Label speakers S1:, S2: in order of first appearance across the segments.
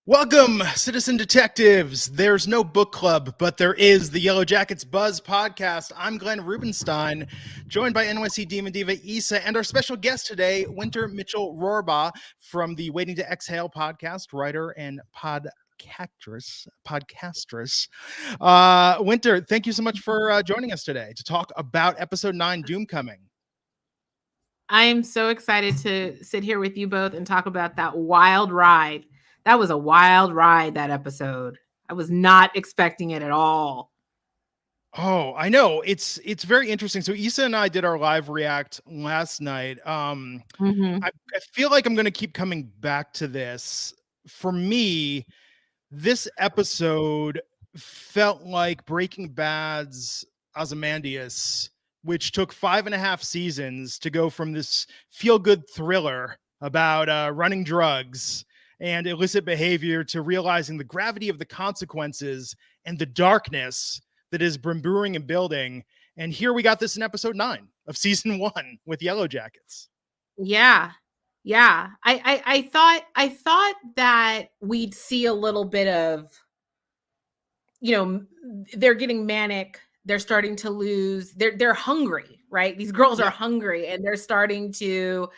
S1: Welcome, citizen detectives. There's no book club, but there is the Yellowjackets Buzz Podcast. I'm Glenn Rubenstein, joined by NYC Demon Diva Issa, and our special guest today, Wynter Mitchel Rohrbaugh from the Waiting to Exhale podcast, writer and podcastress. Wynter, thank you so much for joining us today to talk about episode 9, Doomcoming.
S2: I am so excited to sit here with you both and talk about that wild ride. That was a wild ride, that episode. I was not expecting it at all.
S1: Oh, I know. It's very interesting. So Issa and I did our live react last night. I feel like I'm going to keep coming back to this. For me, this episode felt like Breaking Bad's Ozymandias, which took 5.5 seasons to go from this feel-good thriller about running drugs and illicit behavior to realizing the gravity of the consequences and the darkness that has been brewing and building. And here we got this in episode 9 of season 1 with Yellowjackets.
S2: Yeah. I thought that we'd see a little bit of, they're getting manic. They're starting to lose. They're hungry, right? These girls are hungry and they're starting to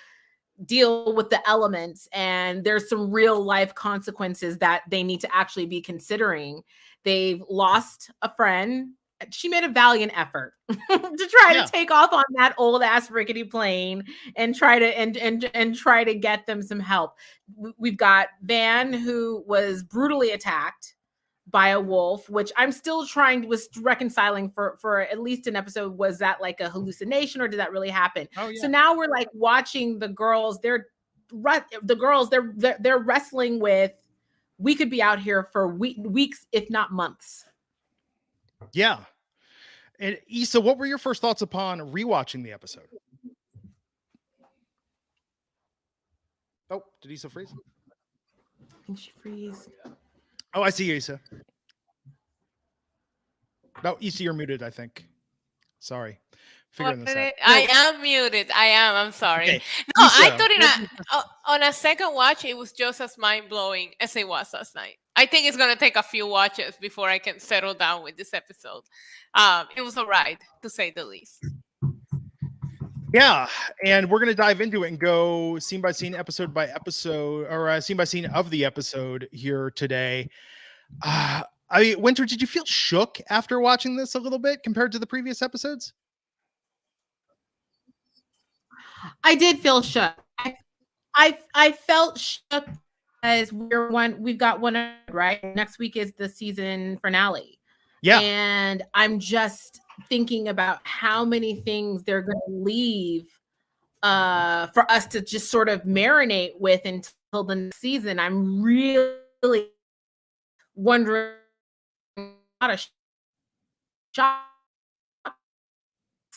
S2: deal with the elements, and there's some real life consequences that they need to actually be considering. They've lost a friend. She made a valiant effort to try to take off on that old ass rickety plane and try to and try to get them some help. We've got Van, who was brutally attacked by a wolf, which I'm still was reconciling for at least an episode. Was that like a hallucination or did that really happen? So now we're like watching the girls. They're wrestling with, we could be out here for weeks, if not months.
S1: Yeah. And Issa, what were your first thoughts upon rewatching the episode? Oh, did Issa freeze?
S2: I think she freezed.
S1: Oh, I see you, Issa. No, Issa, you're muted, I think. Sorry. Figuring this out.
S3: I am muted. I'm sorry. Okay. No, Issa, I thought on a second watch, it was just as mind-blowing as it was last night. I think it's going to take a few watches before I can settle down with this episode. It was a ride, to say the least.
S1: Yeah, and we're going to dive into it and go scene by scene, episode by episode, or scene by scene of the episode here today. Wynter, did you feel shook after watching this a little bit compared to the previous episodes?
S2: I did feel shook. I felt shook as we've got one right. Next week is the season finale.
S1: Yeah.
S2: And I'm just thinking about how many things they're going to leave for us to just sort of marinate with until the next season. I'm really wondering how to shock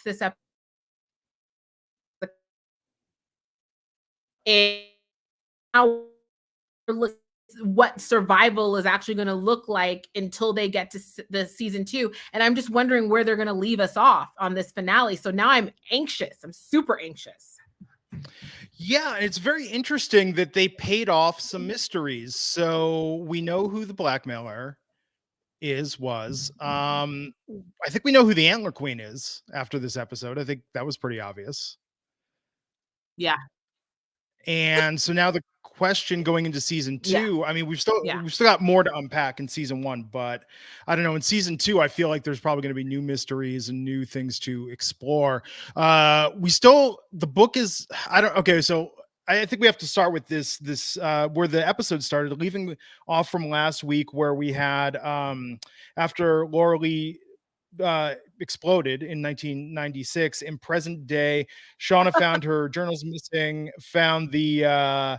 S2: this episode. And how what survival is actually going to look like until they get to the season 2. And I'm just wondering where they're going to leave us off on this finale. So now I'm anxious. I'm super anxious.
S1: Yeah, it's very interesting that they paid off some mysteries. So we know who the blackmailer was. I think we know who the Antler Queen is after this episode. I think that was pretty obvious.
S2: Yeah.
S1: And so now the question going into season 2, I mean, we've still got more to unpack in season 1, but I don't know, in season 2, I feel like there's probably going to be new mysteries and new things to explore. The book is, so I think we have to start with this where the episode started, leaving off from last week where we had, after Laura Lee exploded in 1996, in present day, Shauna found her journals missing, found the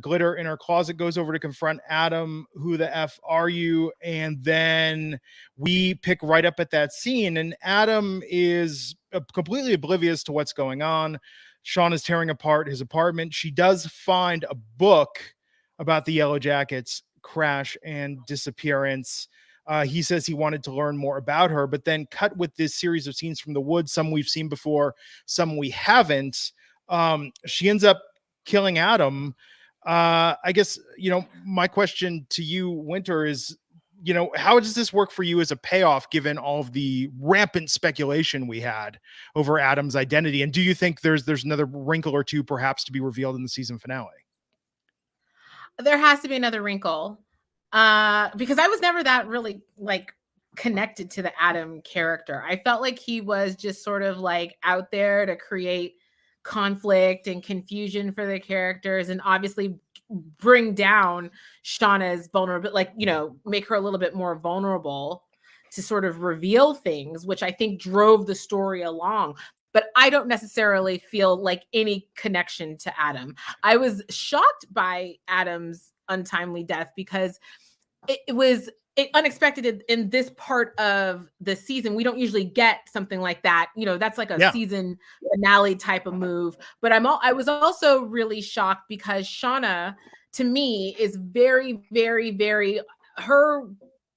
S1: glitter in her closet, goes over to confront Adam. Who the F are you? And then we pick right up at that scene, and Adam is completely oblivious to what's going on. Shauna is tearing apart his apartment. She does find a book about the Yellowjackets crash and disappearance. He says he wanted to learn more about her, but then cut with this series of scenes from the woods. Some we've seen before, some we haven't. She ends up killing Adam. I guess, my question to you, Wynter, is, how does this work for you as a payoff given all of the rampant speculation we had over Adam's identity? And do you think there's another wrinkle or two perhaps to be revealed in the season finale?
S2: There has to be another wrinkle. Because I was never that really connected to the Adam character. I felt like he was just sort of out there to create conflict and confusion for the characters, and obviously bring down Shauna's vulnerability, make her a little bit more vulnerable to sort of reveal things, which I think drove the story along. But I don't necessarily feel any connection to Adam. I was shocked by Adam's untimely death because it was unexpected in this part of the season. We don't usually get something like that. That's a season finale type of move. But I was also really shocked because Shauna, to me, is very, very, very, her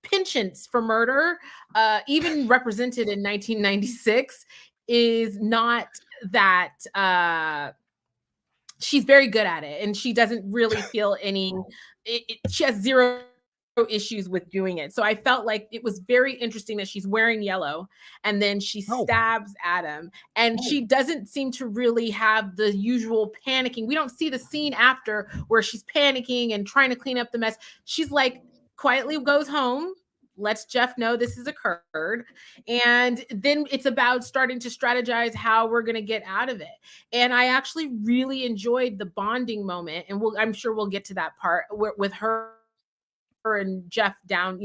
S2: penchants for murder, even represented in 1996, is not that she's very good at it, and she doesn't really feel she has zero issues with doing it. So I felt like it was very interesting that she's wearing yellow and then she stabs Adam, and she doesn't seem to really have the usual panicking. We don't see the scene after where she's panicking and trying to clean up the mess. She's quietly goes home, lets Jeff know this has occurred, and then it's about starting to strategize how we're going to get out of it. And I actually really enjoyed the bonding moment, and I'm sure we'll get to that part with her and Jeff down,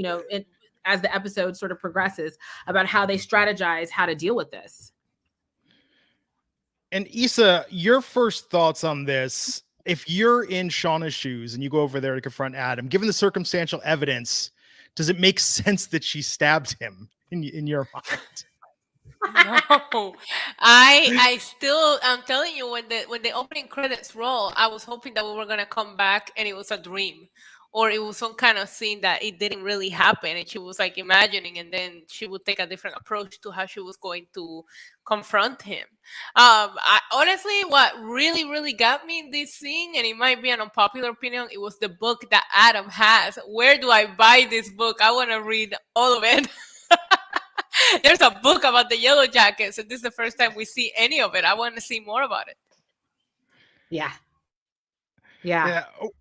S2: as the episode sort of progresses, about how they strategize how to deal with this.
S1: And Issa, your first thoughts on this, if you're in Shauna's shoes and you go over there to confront Adam, given the circumstantial evidence, does it make sense that she stabbed him in your mind?
S3: No, I'm telling you, when the opening credits roll, I was hoping that we were gonna come back and it was a dream, or it was some kind of scene that it didn't really happen and she was imagining, and then she would take a different approach to how she was going to confront him. I honestly, what really, really got me in this scene, and it might be an unpopular opinion, it was the book that Adam has. Where do I buy this book? I want to read all of it. There's a book about the Yellowjackets, and this is the first time we see any of it. I want to see more about it.
S2: Yeah.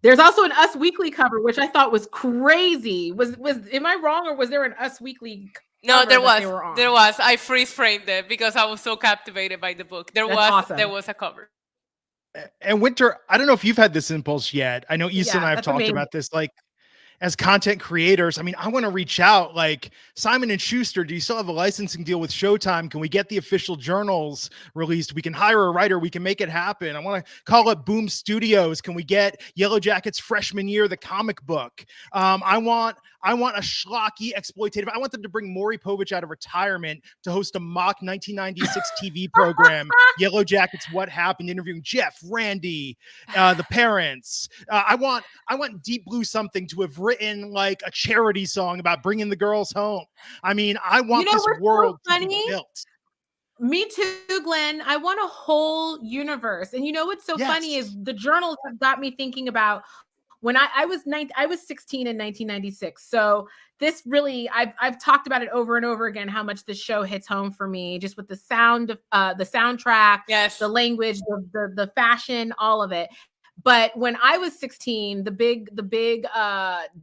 S2: There's also an Us Weekly cover, which I thought was crazy. Was am I wrong, or was there an Us Weekly cover?
S3: No, there was. I freeze framed it because I was so captivated by the book. There was a cover.
S1: And Wynter, I don't know if you've had this impulse yet. I know Issa and I have talked about this. As content creators, I want to reach out. Simon & Schuster, do you still have a licensing deal with Showtime? Can we get the official journals released? We can hire a writer. We can make it happen. I want to call up Boom Studios. Can we get Yellowjackets Freshman Year, the comic book? I want a schlocky exploitative. I want them to bring Maury Povich out of retirement to host a mock 1996 TV program, Yellowjackets What Happened, interviewing Jeff, Randy, the parents. I want Deep Blue Something to have written a charity song about bringing the girls home. I want this world to be built.
S2: Me too, Glenn. I want a whole universe. And what's so funny is the journals have got me thinking about when I was 16 in 1996. So this really, I've talked about it over and over again, how much this show hits home for me, just with the sound, the soundtrack, the language, the fashion, all of it. But when I was 16, the big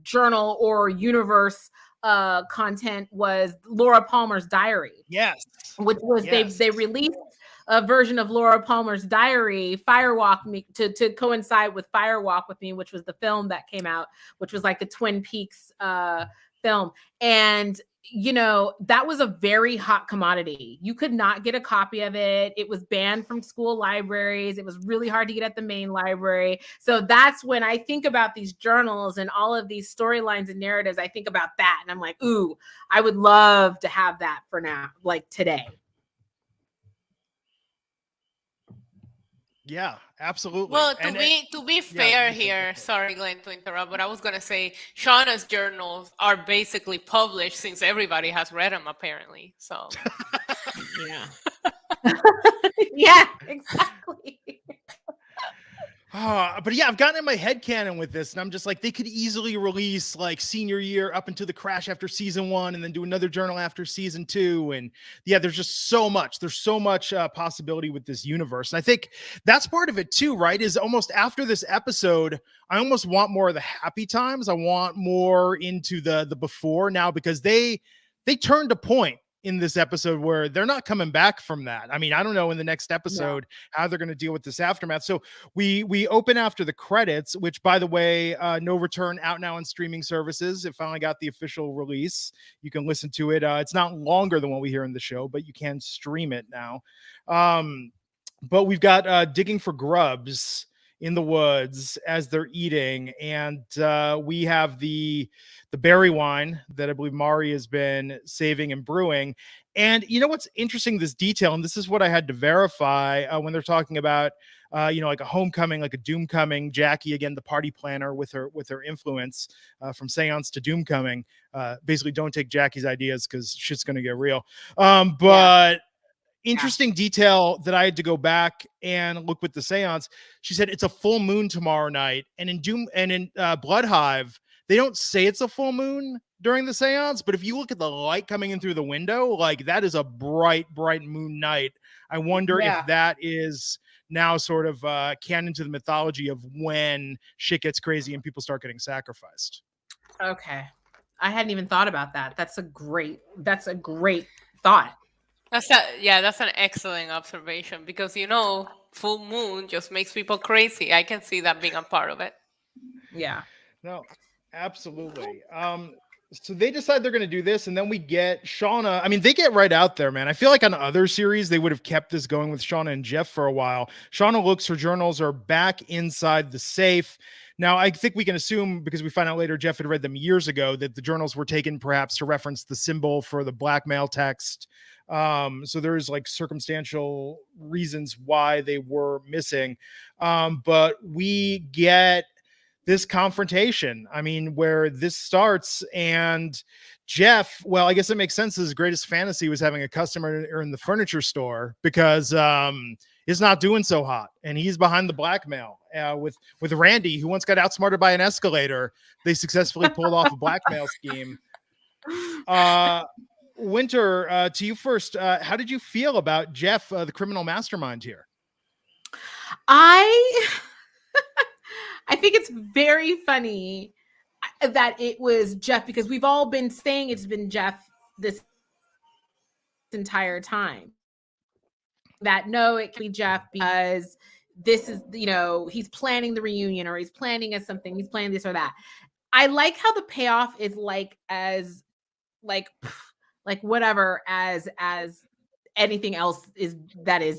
S2: journal or universe content was Laura Palmer's diary.
S1: Yes.
S2: Which was they released a version of Laura Palmer's diary, Firewalk Me, to coincide with Firewalk with Me, which was the film that came out, which was the Twin Peaks film. And that was a very hot commodity. You could not get a copy of it. It was banned from school libraries. It was really hard to get at the main library. So that's when I think about these journals and all of these storylines and narratives, I think about that. And I'm like, ooh, I would love to have that for now, today.
S1: Yeah, absolutely.
S3: Well, to be fair here, sorry, Glenn, to interrupt, but I was going to say Shauna's journals are basically published since everybody has read them, apparently. So,
S2: yeah. Yeah, exactly.
S1: But yeah, I've gotten in my headcanon with this, and I'm just like, they could easily release like senior year up into the crash after season 1, and then do another journal after season 2. And yeah, there's just so much. There's so much possibility with this universe, and I think that's part of it too, right? Is almost after this episode, I almost want more of the happy times. I want more into the before now, because they turned a point in this episode where they're not coming back from that. I mean, I don't know in the next episode how they're going to deal with this aftermath. So we open after the credits, which, by the way, No Return, out now on streaming services. It finally got the official release. You can listen to it. It's not longer than what we hear in the show, but you can stream it now. But we've got digging for grubs in the woods as they're eating, and we have the berry wine that I believe Mari has been saving and brewing. And you know what's interesting, this detail, and this is what I had to verify when they're talking about like a homecoming, like a Doomcoming. Jackie, again, the party planner with her influence from seance to Doomcoming. Basically, don't take Jackie's ideas because shit's gonna get real. Interesting detail that I had to go back and look with the seance. She said it's a full moon tomorrow night, and in Blood Hive, they don't say it's a full moon during the seance, but if you look at the light coming in through the window, like that is a bright moon night. I wonder if that is now sort of canon to the mythology of when shit gets crazy and people start getting sacrificed.
S2: Okay. I hadn't even thought about that. That's a great thought.
S3: That's an excellent observation, because full moon just makes people crazy. I can see that being a part of it.
S2: Yeah.
S1: No, absolutely. So they decide they're going to do this, and then we get Shauna. I mean, they get right out there, man. I feel like on other series, they would have kept this going with Shauna and Jeff for a while. Shauna looks, her journals are back inside the safe. Now, I think we can assume, because we find out later Jeff had read them years ago, that the journals were taken perhaps to reference the symbol for the blackmail text. So there's like circumstantial reasons why they were missing. But we get this confrontation, I mean, where this starts, and Jeff, well, I guess it makes sense. His greatest fantasy was having a customer in the furniture store, because it's not doing so hot, and he's behind the blackmail with Randy, who once got outsmarted by an escalator. They successfully pulled off a blackmail scheme. Wynter, to you first. How did you feel about Jeff, the criminal mastermind here?
S2: I think it's very funny that it was Jeff, because we've all been saying it's been Jeff this entire time. That no, it can be Jeff because this is, he's planning the reunion, or he's planning something, he's planning this or that. I like how the payoff is like whatever as anything else is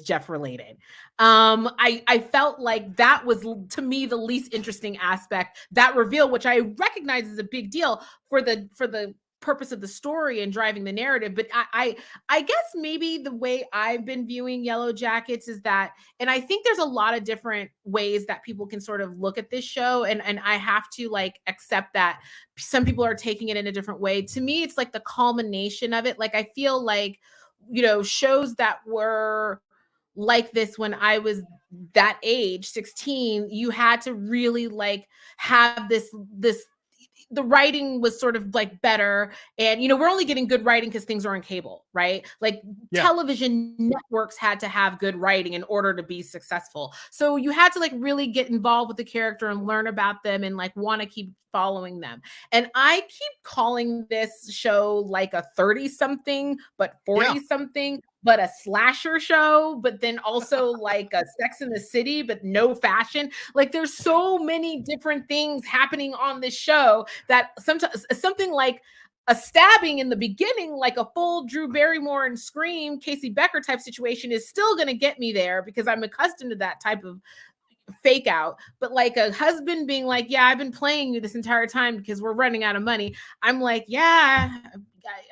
S2: Jeff related. I felt like that was, to me, the least interesting aspect, that reveal, which I recognize is a big deal for the purpose of the story and driving the narrative. But I guess maybe the way I've been viewing Yellowjackets is that, and I think there's a lot of different ways that people can sort of look at this show, and I have to like accept that some people are taking it in a different way. To me, it's like the culmination of it. Like, I feel like, shows that were like this when I was that age, 16, you had to really like have this the writing was sort of like better. And, we're only getting good writing because things are on cable, right? Like television networks had to have good writing in order to be successful. So you had to like really get involved with the character and learn about them and like want to keep following them. And I keep calling this show like a 30-something, but 40-something, but a slasher show, but then also like a Sex in the City, but no fashion. Like, there's so many different things happening on this show that sometimes something like a stabbing in the beginning, like a full Drew Barrymore and Scream, Casey Becker type situation, is still going to get me there because I'm accustomed to that type of fake out. But like a husband being like, yeah, I've been playing you this entire time because we're running out of money. I'm like, yeah,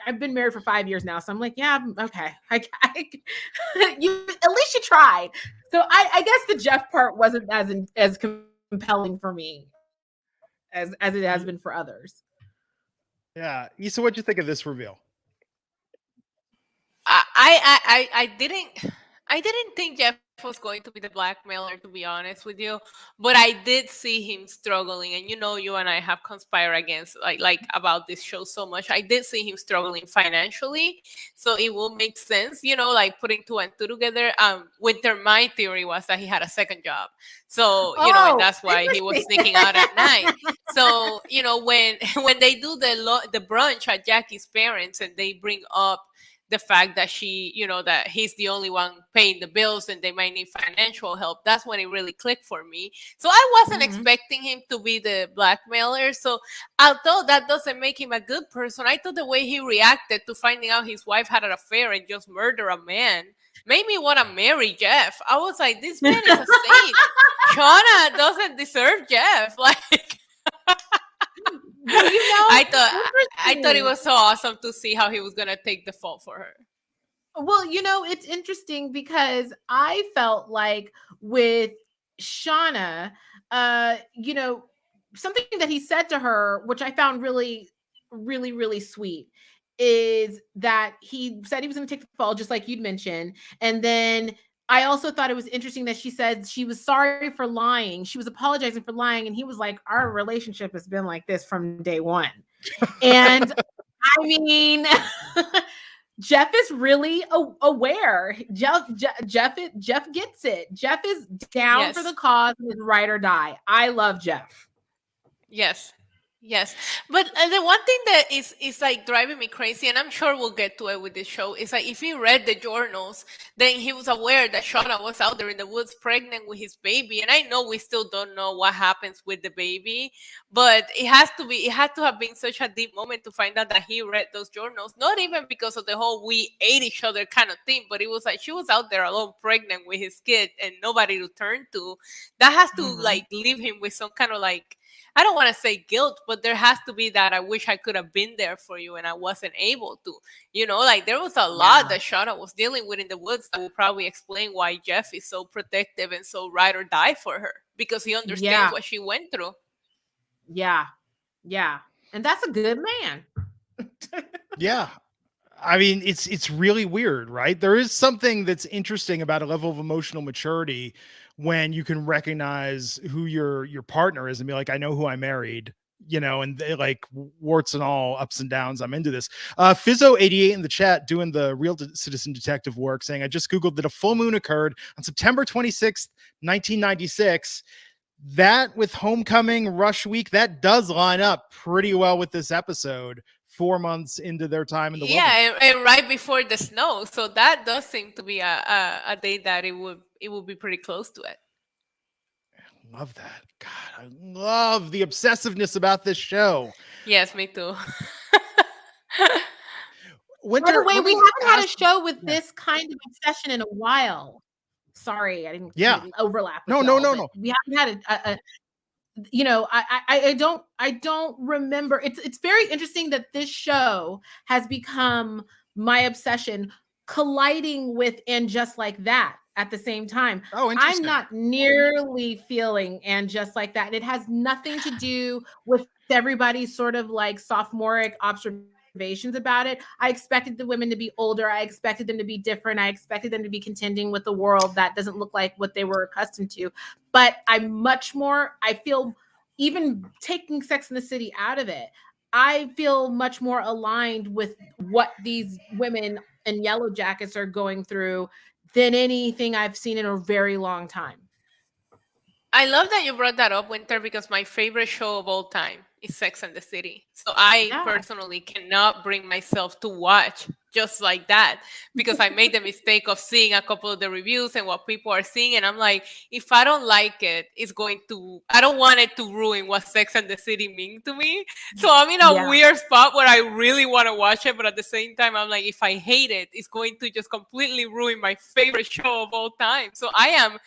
S2: I've been married for 5 years now. So I'm like, yeah, okay. At least you tried. So I guess the Jeff part wasn't as compelling for me as it has been for others.
S1: Yeah. Issa, what'd you think of this reveal?
S3: I didn't think Jeff was going to be the blackmailer, to be honest with you. But I did see him struggling, and you and I have conspired against like about this show so much. I did see him struggling financially, so it will make sense, like putting two and two together. Wynter, my theory was that he had a second job, so and that's why he was sneaking out at night. So when they do the brunch at Jackie's parents, and they bring up the fact that that he's the only one paying the bills and they might need financial help, that's when it really clicked for me. So I wasn't expecting him to be the blackmailer. So although that doesn't make him a good person, I thought the way he reacted to finding out his wife had an affair and just murder a man made me want to marry Jeff. I was like, this man is a saint. Shauna doesn't deserve Jeff. Like, I thought it was so awesome to see how he was going to take the fall for her.
S2: Well, it's interesting because I felt like with Shauna, something that he said to her, which I found really, really, really sweet, is that he said he was going to take the fall, just like you'd mentioned. And then I also thought it was interesting that she said she was sorry for lying. She was apologizing for lying. And he was like, our relationship has been like this from day one. And I mean, Jeff is really aware. Jeff gets it. Jeff is down for the cause and is ride or die. I love Jeff.
S3: Yes. But the one thing that is like driving me crazy, and I'm sure we'll get to it with this show, is like if he read the journals, then he was aware that Shauna was out there in the woods pregnant with his baby. And I know we still don't know what happens with the baby, but it had to have been such a deep moment to find out that he read those journals, not even because of the whole we ate each other kind of thing, but it was like she was out there alone pregnant with his kid and nobody to turn to. That has to like leave him with some kind of like, I don't want to say guilt, but there has to be that I wish I could have been there for you and I wasn't able to. Like there was a lot that Shauna was dealing with in the woods that will probably explain why Jeff is so protective and so ride or die for her, because he understands what she went through.
S2: Yeah. And that's a good man.
S1: Yeah. I mean, it's really weird, right? There is something that's interesting about a level of emotional maturity when you can recognize who your partner is and be like, I know who I married, and they, like, warts and all, ups and downs, I'm into this. Fizzo88 in the chat doing the real citizen detective work, saying, I just Googled that a full moon occurred on September 26th, 1996. That with Homecoming, Rush Week, that does line up pretty well with this episode. 4 months into their time in the wilderness.
S3: And right before the snow, so that does seem to be a day that it would be pretty close to it.
S1: I love that. God, I love the obsessiveness about this show.
S3: Yes, me too.
S2: By the way, we haven't had a show with this kind of obsession in a while. Sorry, I didn't overlap.
S1: No.
S2: We haven't had I don't remember. It's very interesting that this show has become my obsession, colliding with And Just Like That at the same time.
S1: Oh, interesting.
S2: I'm not nearly feeling And Just Like That. It has nothing to do with everybody's sort of like sophomoric observations about it. I expected the women to be older. I expected them to be different. I expected them to be contending with the world that doesn't look like what they were accustomed to. But I feel, even taking Sex and the City out of it, I feel much more aligned with what these women in Yellowjackets are going through than anything I've seen in a very long time.
S3: I love that you brought that up, Wynter, because my favorite show of all time is Sex and the City. So I personally cannot bring myself to watch Just Like That, because I made the mistake of seeing a couple of the reviews and what people are seeing. And I'm like, if I don't like it, I don't want it to ruin what Sex and the City mean to me. So I'm in a weird spot where I really want to watch it. But at the same time, I'm like, if I hate it, it's going to just completely ruin my favorite show of all time. So I am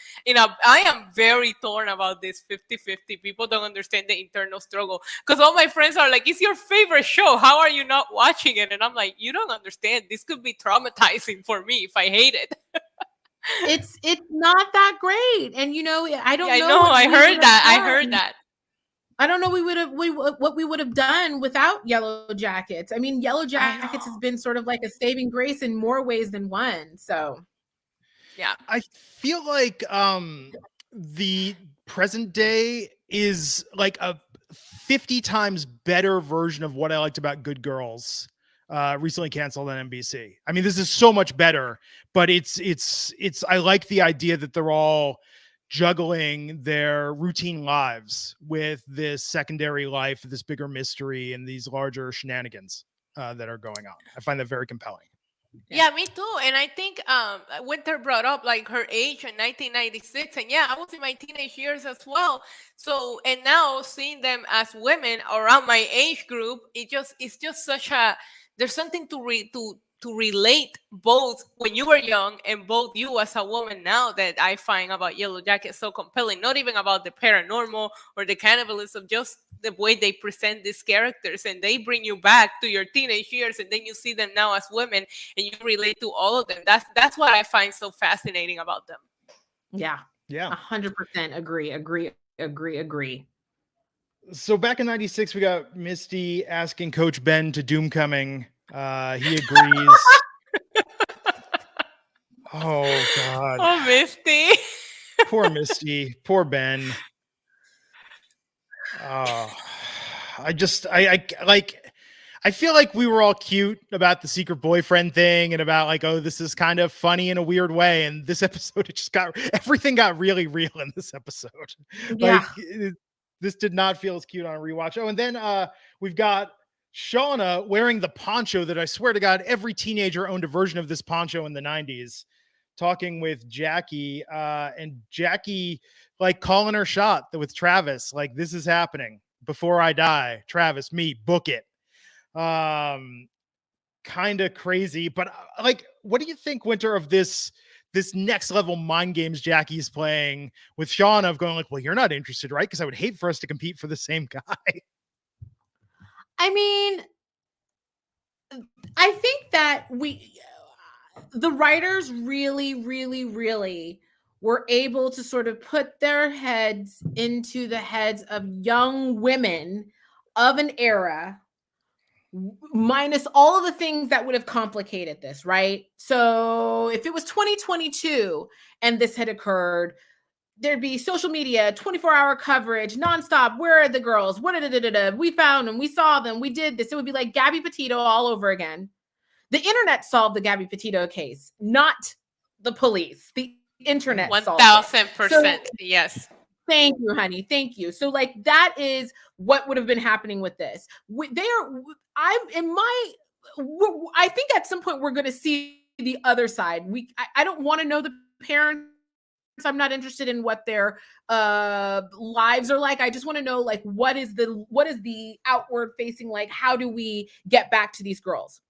S3: very torn about this 50-50. People don't understand the internal struggle, because all my friends are like, it's your favorite show, how are you not watching it? And I'm like, you don't understand. This could be traumatizing for me if I hate it.
S2: It's not that great. And I don't know.
S3: I know. I heard that.
S2: I don't know what we would have done without Yellowjackets. I mean, Yellowjackets has been sort of like a saving grace in more ways than one. So
S3: Yeah.
S1: I feel like the present day is like a 50 times better version of what I liked about Good Girls, recently canceled on NBC. I mean, this is so much better, but it's I like the idea that they're all juggling their routine lives with this secondary life, this bigger mystery, and these larger shenanigans that are going on. I find that very compelling.
S3: Yeah, me too. And I think Wynter brought up like her age in 1996, and yeah, I was in my teenage years as well. So, and now seeing them as women around my age group, it's just such a, there's something to relate both when you were young and both you as a woman now that I find about Yellowjackets so compelling. Not even about the paranormal or the cannibalism, just the way they present these characters, and they bring you back to your teenage years, and then you see them now as women and you relate to all of them. That's what I find so fascinating about them.
S2: Yeah. 100% agree.
S1: So back in 96, we got Misty asking Coach Ben to Doomcoming. He agrees. Oh God.
S3: Oh, Misty.
S1: Poor Misty. Poor Ben. Oh, I feel like we were all cute about the secret boyfriend thing and about like, oh, this is kind of funny in a weird way. And this episode, everything got really real in this episode.
S2: Yeah.
S1: Like, this did not feel as cute on a rewatch. Oh, and then we've got Shauna wearing the poncho that I swear to God, every teenager owned a version of this poncho in the 90s, talking with Jackie, and Jackie like calling her shot with Travis. Like, this is happening before I die. Travis, me, book it. Kind of crazy, but like, what do you think, Wynter, of this next level mind games Jackie's playing with Shauna of going like, well, you're not interested, right? Because I would hate for us to compete for the same guy.
S2: I mean, I think that the writers really were able to sort of put their heads into the heads of young women of an era, minus all of the things that would have complicated this, right? So if it was 2022 and this had occurred, there'd be social media, 24-hour coverage, nonstop. Where are the girls? We found them. We saw them. We did this. It would be like Gabby Petito all over again. The internet solved the Gabby Petito case, not the police. The internet
S3: 1000%. So, yes.
S2: Thank you, honey. Thank you. So like that is what would have been happening with this. I think at some point we're going to see the other side. I don't want to know the parents. I'm not interested in what their lives are like. I just want to know like what is the outward facing, like how do we get back to these girls?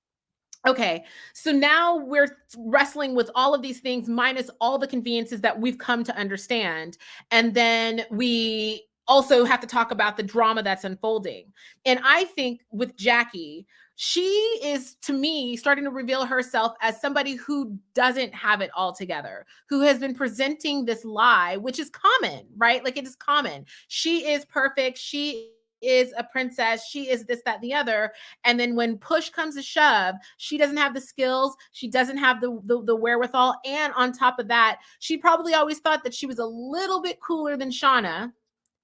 S2: Okay, so now we're wrestling with all of these things minus all the conveniences that we've come to understand. And then we also have to talk about the drama that's unfolding. And I think with Jackie, she is, to me, starting to reveal herself as somebody who doesn't have it all together, who has been presenting this lie, which is common, right? Like it is common. She is perfect. She is a princess. She is this, that, and the other. And then when push comes to shove, she doesn't have the skills. She doesn't have the wherewithal. And on top of that, she probably always thought that she was a little bit cooler than Shauna,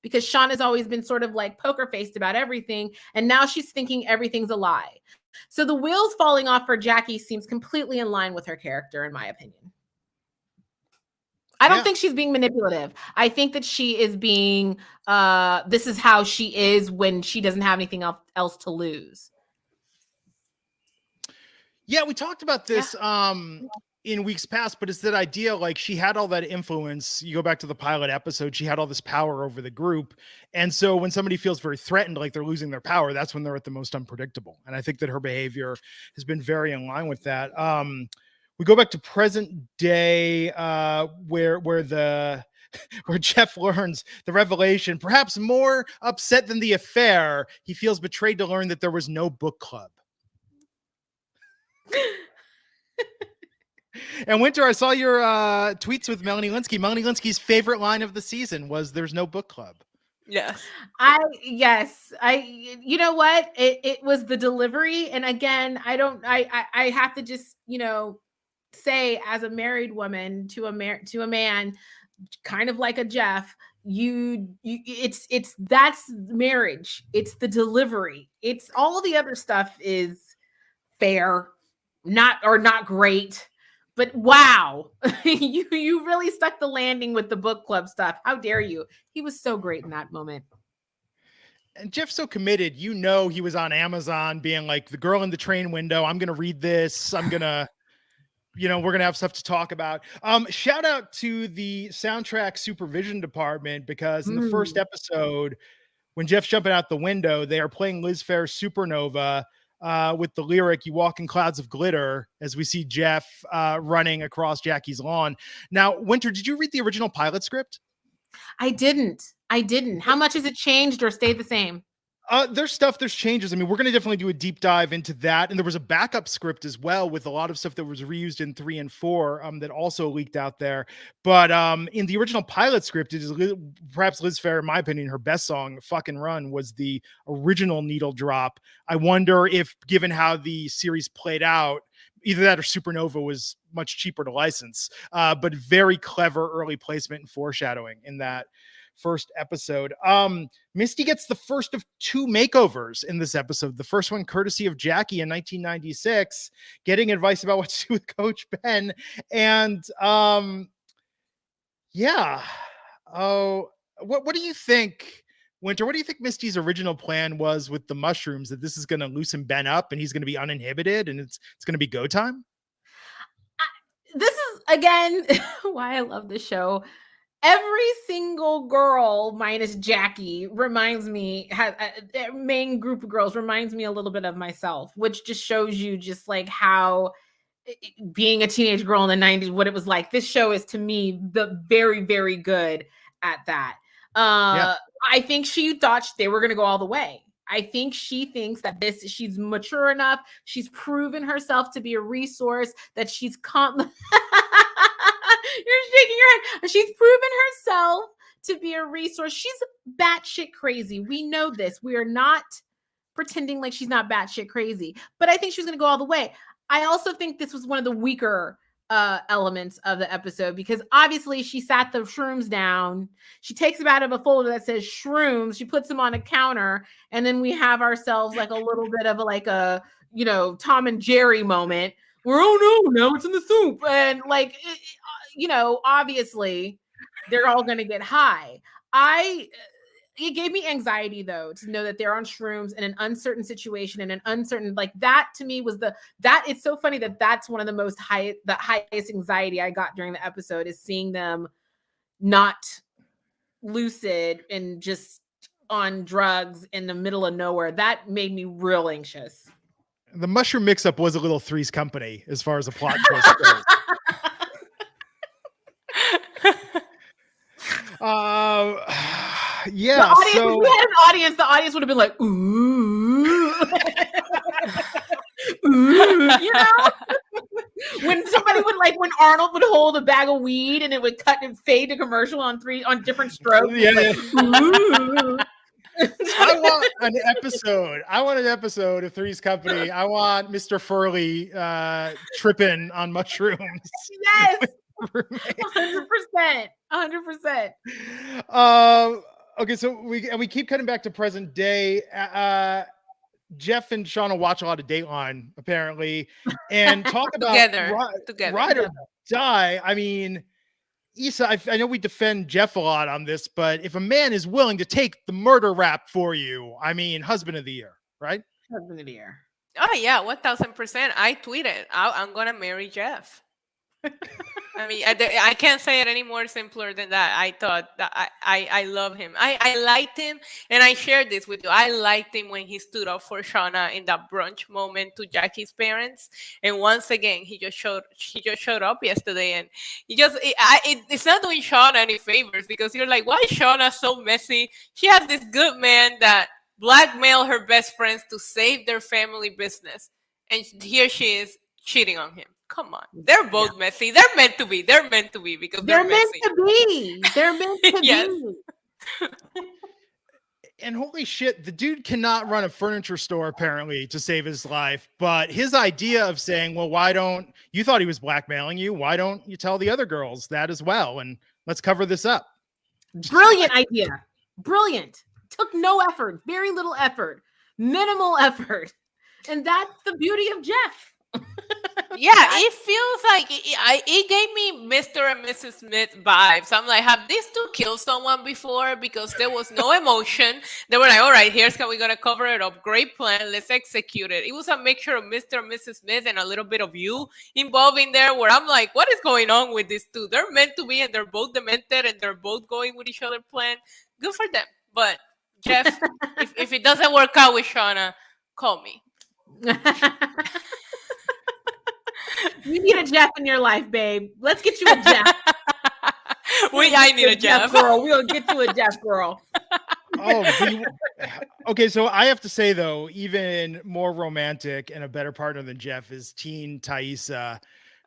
S2: because Shauna's always been sort of like poker faced about everything. And now she's thinking everything's a lie. So the wheels falling off for Jackie seems completely in line with her character, in my opinion. I don't think she's being manipulative. I think that she is being, this is how she is when she doesn't have anything else to lose.
S1: Yeah, we talked about this in weeks past, but it's that idea, like she had all that influence. You go back to the pilot episode, she had all this power over the group. And so when somebody feels very threatened, like they're losing their power, that's when they're at the most unpredictable. And I think that her behavior has been very in line with that. We go back to present day, where Jeff learns the revelation, perhaps more upset than the affair. He feels betrayed to learn that there was no book club. And Wynter, I saw your tweets with Melanie Linsky. Melanie Linsky's favorite line of the season was "There's no book club."
S3: Yes.
S2: You know what? It was the delivery. And again, I have to just, say as a married woman to a man, kind of like a Jeff, it's that's marriage. It's the delivery. It's all the other stuff is fair, not great. But wow, you really stuck the landing with the book club stuff. How dare you? He was so great in that moment.
S1: And Jeff's so committed. He was on Amazon being like, the girl in the train window, I'm going to read this. I'm going to, we're going to have stuff to talk about. Shout out to the soundtrack supervision department, because in the first episode, when Jeff's jumping out the window, they are playing Liz Phair's Supernova with the lyric, "You walk in clouds of glitter," as we see Jeff running across Jackie's lawn. Now, Wynter, did you read the original pilot script?
S2: I didn't. How much has it changed or stayed the same?
S1: There's changes. I mean, we're going to definitely do a deep dive into that. And there was a backup script as well with a lot of stuff that was reused in 3 and 4 that also leaked out there. But in the original pilot script, it is perhaps Liz Phair, in my opinion, her best song, "Fucking Run," was the original needle drop. I wonder if, given how the series played out, either that or Supernova was much cheaper to license, but very clever early placement and foreshadowing in that first episode. Misty gets the first of 2 makeovers in this episode. The first one courtesy of Jackie in 1996, getting advice about what to do with Coach Ben. And what do you think, Wynter? What do you think Misty's original plan was with the mushrooms, that this is going to loosen Ben up and he's going to be uninhibited and it's going to be go time?
S2: This is, again, why I love this show. Every single girl minus Jackie reminds me, main group of girls reminds me a little bit of myself, which just shows you just like how being a teenage girl in the 90s, what it was like. This show is, to me, the very, very good at that. I think she thought they were going to go all the way. I think she thinks that she's mature enough. She's proven herself to be a resource, that she's you're shaking your head. She's proven herself to be a resource. She's batshit crazy. We know this. We are not pretending like she's not batshit crazy, but I think she's going to go all the way. I also think this was one of the weaker elements of the episode, because obviously she sat the shrooms down. She takes them out of a folder that says shrooms. She puts them on a counter, and then we have ourselves like a little bit of a Tom and Jerry moment where, oh no, now it's in the soup, and like obviously they're all going to get high. It gave me anxiety, though, to know that they're on shrooms in an uncertain situation, and an uncertain, like, that to me was it's so funny that that's one of the highest anxiety I got during the episode, is seeing them not lucid and just on drugs in the middle of nowhere. That made me real anxious.
S1: The mushroom mix-up was a little Three's Company as far as the plot twist goes. Yeah.
S2: If we had an audience, the audience would have been like, ooh. Ooh, when somebody would, like, when Arnold would hold a bag of weed and it would cut and fade to commercial on different strokes.
S1: Yeah.
S2: Like, ooh.
S1: I want an episode of Three's Company. I want Mr. Furley tripping on mushrooms.
S2: Yes. 100%.
S1: Okay, so we keep cutting back to present day. Jeff and Shauna watch a lot of Dateline, apparently, and talk about
S3: together.
S1: Ride or die. I mean, Issa, I know we defend Jeff a lot on this, but if a man is willing to take the murder rap for you, I mean, husband of the year, right?
S2: Husband of the year.
S3: Oh yeah, 1000%. I tweeted, I'm gonna marry Jeff. I mean, I can't say it any more simpler than that. I thought that I love him. I liked him, and I shared this with you. I liked him when he stood up for Shauna in that brunch moment to Jackie's parents. And once again, he just showed up yesterday, and it's not doing Shauna any favors, because you're like, why is Shauna so messy? She has this good man that blackmailed her best friends to save their family business, and here she is cheating on him. Come on, they're both messy. They're meant to be. Because they're
S2: meant
S3: messy.
S2: to be. They're meant to
S3: Yes.
S2: be.
S1: And holy shit, the dude cannot run a furniture store apparently to save his life. But his idea of saying, well, why don't you thought he was blackmailing you? Why don't you tell the other girls that as well? And let's cover this up.
S2: Brilliant idea. Brilliant. Took no effort, very little effort, minimal effort. And that's the beauty of Jeff.
S3: Yeah, it feels like it gave me Mr. and Mrs. Smith vibes. I'm like, have these two killed someone before? Because there was no emotion. They were like, all right, here's how we're going to cover it up. Great plan. Let's execute it. It was a mixture of Mr. and Mrs. Smith and a little bit of you involved in there where I'm like, what is going on with these two? They're meant to be and they're both demented and they're both going with each other plan. Good for them. But Jeff, if it doesn't work out with Shauna, call me.
S2: You need a Jeff in your life, babe. Let's get you a Jeff.
S3: I need a Jeff.
S2: Girl. We'll get you a Jeff, girl.
S1: Okay, so I have to say, though, even more romantic and a better partner than Jeff is teen Thaisa,